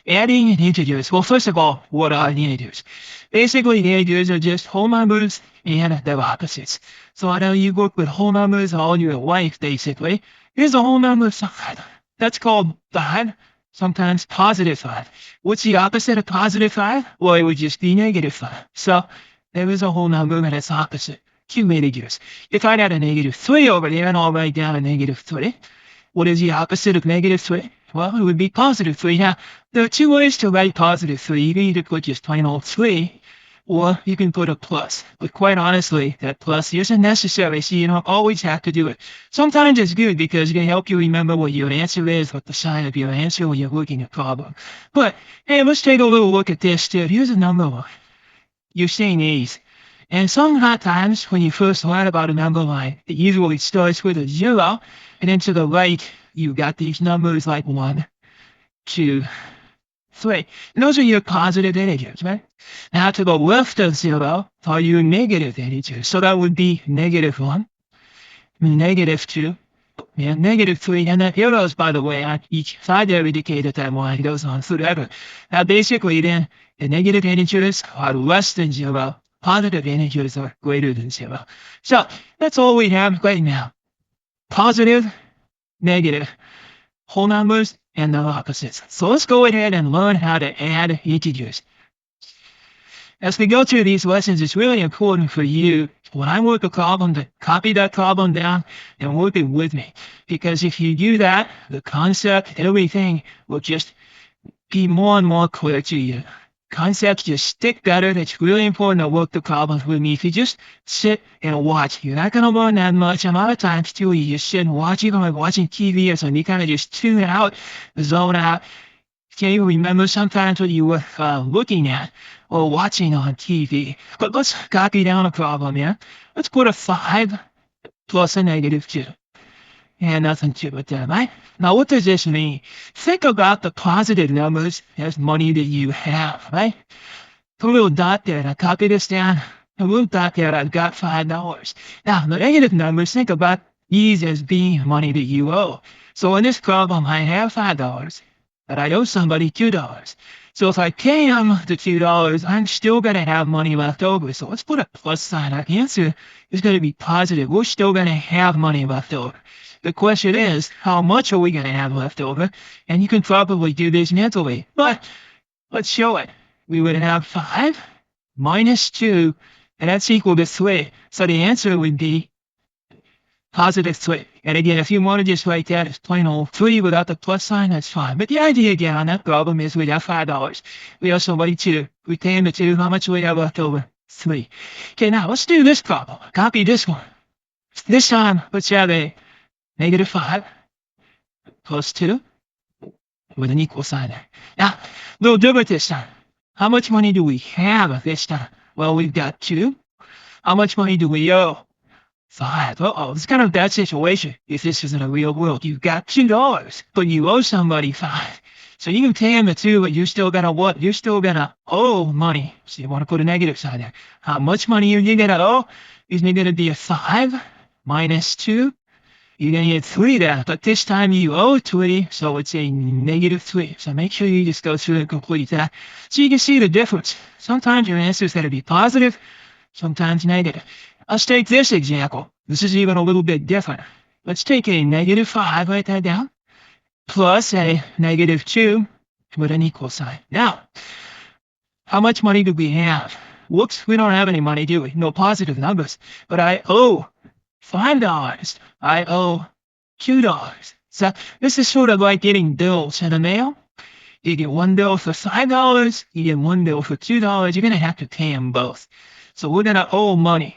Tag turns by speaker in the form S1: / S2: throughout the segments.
S1: Adding integers. Well, first of all, what are the integers? Basically, the integers are just whole numbers and their opposites. So I know you work with whole numbers all your life, basically. Here's a whole number side. That's called 5, sometimes positive 5. What's the opposite of positive 5? Well, it would just be negative 5. So there is a whole number and its opposite. Two integers. If I had a negative 3 over there and I'll write down a negative 3, what is the opposite of negative 3? Well, it would be positive 3. Now, there are two ways to write positive 3. You can either put just plain old 3, or you can put a plus. But quite honestly, that plus isn't necessary, so you don't always have to do it. Sometimes it's good because it can help you remember what your answer is, what the sign of your answer when you're looking at a problem. But, hey, let's take a little look at this, too. Here's a number line. You're seeing these. And sometimes when you first learn about a number line, it usually starts with a 0, and then to the right, you got these numbers like 1, 2, 3. And those are your positive integers, right? Now to the left of 0 are your negative integers. So that would be negative 1, negative 2, and negative 3. And the arrows, by the way, on each side there indicate that that line goes on forever. Now basically then, the negative integers are less than 0. Positive integers are greater than 0. So that's all we have right now. Positive, negative, whole numbers, and their opposites. So let's go ahead and learn how to add integers. As we go through these lessons, it's really important for you, when I work a problem, to copy that problem down and work it with me. Because if you do that, the concept, everything will just be more and more clear to you. Concepts just stick better. It's really important to work the problems with me. If you just sit and watch, you're not going to learn that much. A lot of times, too, you just sit and watch, even like watching TV or something. You kind of just tune out, zone out. Can't even remember sometimes what you were looking at or watching on TV. But let's copy down a problem here. Let's put a 5 plus a negative 2. And nothing to it there, right? Now, what does this mean? Think about the positive numbers as money that you have, right? Put a little dot there. I copy this down. A little dot there. I've got $5. Now, the negative numbers, think about these as being money that you owe. So in this problem, I have $5, but I owe somebody $2. So if I pay him the $2, I'm still going to have money left over. So let's put a plus sign. Our answer is going to be positive. We're still going to have money left over. The question is, how much are we going to have left over? And you can probably do this mentally, but let's show it. We would have 5 minus 2, and that's equal to 3. So the answer would be positive 3. And again, if you want to just write that as plain old 3 without the plus sign, that's fine. But the idea again on that problem is we have $5. We have somebody 2. We pay him the 2. How much do we have left over? 3. Okay, now let's do this problem. Copy this one. This time, let's have a negative 5 plus 2 with an equal sign there. Now, a little different this time. How much money do we have this time? Well, we've got 2. How much money do we owe? 5. Uh-oh, it's kind of a bad situation if this is in a real world. You've got $2, but you owe somebody 5. So you can pay him the 2, but you're still gonna what? You're still gonna owe money. So you want to put a negative sign there. How much money are you gonna owe? Is it gonna be a 5 minus 2? You're going to get 3 there, but this time you owe 3, so it's a negative 3. So make sure you just go through and complete that. So you can see the difference. Sometimes your answer is going to be positive, sometimes negative. Let's take this example. This is even a little bit different. Let's take a negative 5, write that down, plus a negative 2 with an equal sign. Now, how much money do we have? Whoops, we don't have any money, do we? No positive numbers, but I owe $5. I owe $2. So this is sort of like getting bills in the mail. You get one bill for $5, you get one bill for $2. You're going to have to pay them both. So we're going to owe money.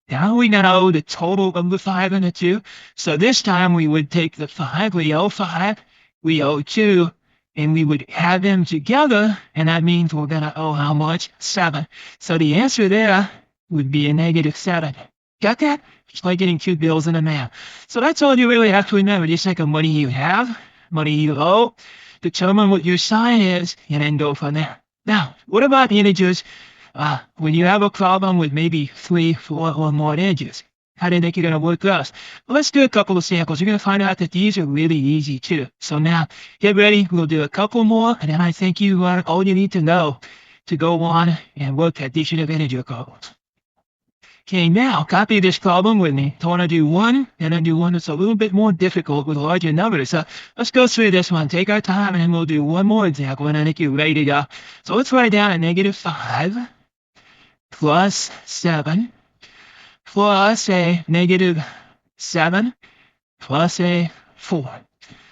S1: Now we're going to owe the total of the 5 and the 2. So this time we would take the 5, we owe 5, we owe 2, and we would add them together, and that means we're going to owe how much? 7. So the answer there would be a negative 7. Got that? It's like getting 2 bills in the mail. So that's all you really have to remember. Just think of money you have, money you owe, determine what your sign is, and then go from there. Now, what about integers? When you have a problem with maybe 3, 4, or more integers, How do you think you're going to work those? Well, let's do a couple of samples. You're going to find out that these are really easy too. So now, get ready. We'll do a couple more, and then I think you are all you need to know to go on and work addition of integer codes. Okay, now copy this problem with me. I want to do one, and then do one that's a little bit more difficult with larger numbers. So let's go through this one. Take our time, and then we'll do one more example, and I think you're ready to go. So let's write down a -5 plus 7 plus a -7 plus a 4.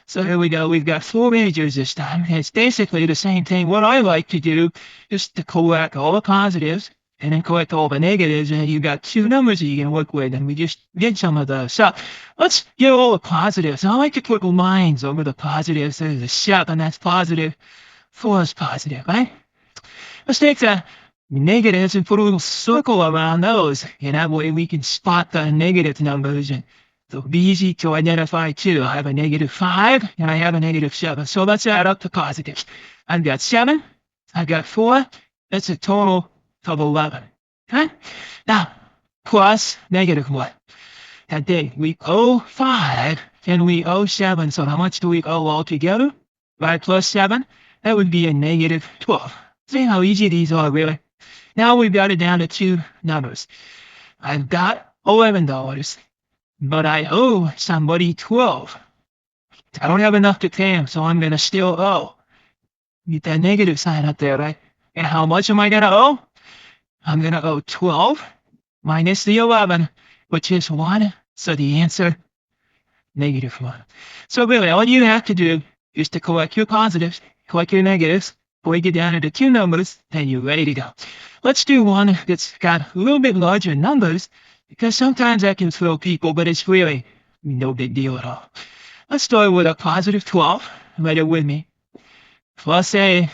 S1: So here we go. We've got 4 integers this time. It's basically the same thing. What I like to do is to collect all the positives and then collect all the negatives, and you've got 2 numbers that you can work with, and we just did some of those. So let's get all the positives. I like to put lines over the positives. There's a 7, that's positive. 4 is positive, right? Let's take the negatives and put a little circle around those, and that way we can spot the negative numbers, and it'll be easy to identify too. I have a -5 and I have a -7. So let's add up the positives. I've got 7, I've got 4, that's a total of 11. Okay? Now, plus -1. That day we owe 5 and we owe 7. So how much do we owe altogether? 5 plus 7, that would be a -12. See how easy these are, really? Now we've got it down to 2 numbers. I've got $11, but I owe somebody 12. I don't have enough to pay him, so I'm going to still owe. Get that negative sign up there, right? And how much am I going to owe? I'm going to owe 12 minus the 11, which is 1. So the answer, -1. So really, all you have to do is to collect your positives, collect your negatives, break it down into 2 numbers, then you're ready to go. Let's do one that's got a little bit larger numbers, because sometimes that can throw people, but it's really no big deal at all. Let's start with a positive 12, write it with me, plus a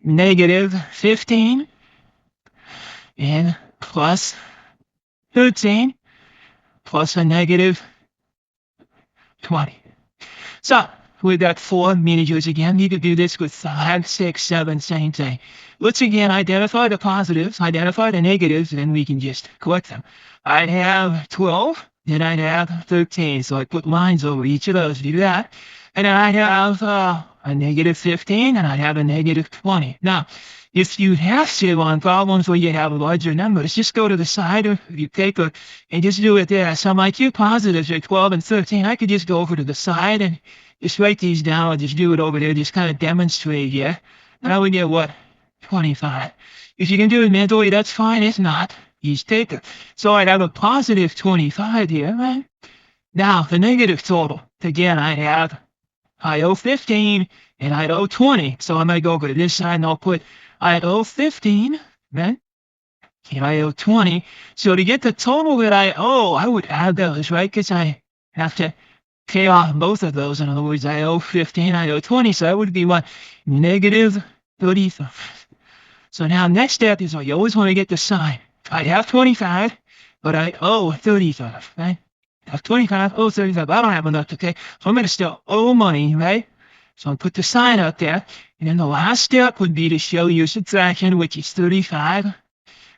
S1: -15, and plus 13, plus a -20. So we've got 4 integers again. You could do this with 5, 6, 7, same thing. Let's again identify the positives, identify the negatives, and then we can just collect them. I have 12, then I have 13. So I put lines over each of those to do that. And then I have a -15, and I have a -20. Now, if you have to on problems where you have larger numbers, just go to the side of your paper and just do it there. So my 2 positives are 12 and 13. I could just go over to the side and just write these down and just do it over there, just kind of demonstrate, yeah? Now we get what? 25. If you can do it mentally, that's fine. If not, use paper. So I'd have a positive 25 here, right? Now, the negative total. Again, I owe 15 and I owe 20. So I might go over to this side and I'll put I owe 15, right? And I owe 20. So to get the total that I owe, I would add those, right? Because I have to pay off both of those. In other words, I owe 15, I owe 20. So that would be what? -35. So now next step is you always want to get the sign. I have 25, but I owe 35, right? I have 25, owe 35. I don't have enough to pay. So I'm going to still owe money, right? So I'll put the sign up there. And then the last step would be to show your subtraction, which is 35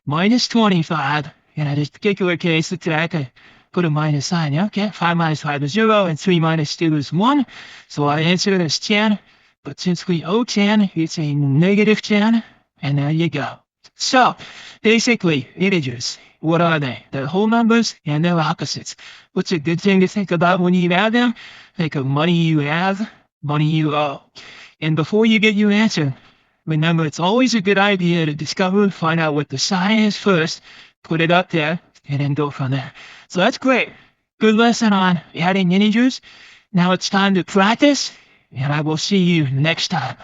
S1: minus 25. And in this particular case, I put a minus sign. Yeah, okay, 5 minus 5 is 0, and 3 minus 2 is 1. So our answer is 10. But since we owe 10, it's a -10. And there you go. So basically, integers, what are they? They're whole numbers and their opposites. What's a good thing to think about when you add them? Think of money you have, money you owe. And before you get your answer, remember it's always a good idea to discover and find out what the sign is first, put it up there, and then go from there. So that's great. Good lesson on adding integers. Now it's time to practice, and I will see you next time.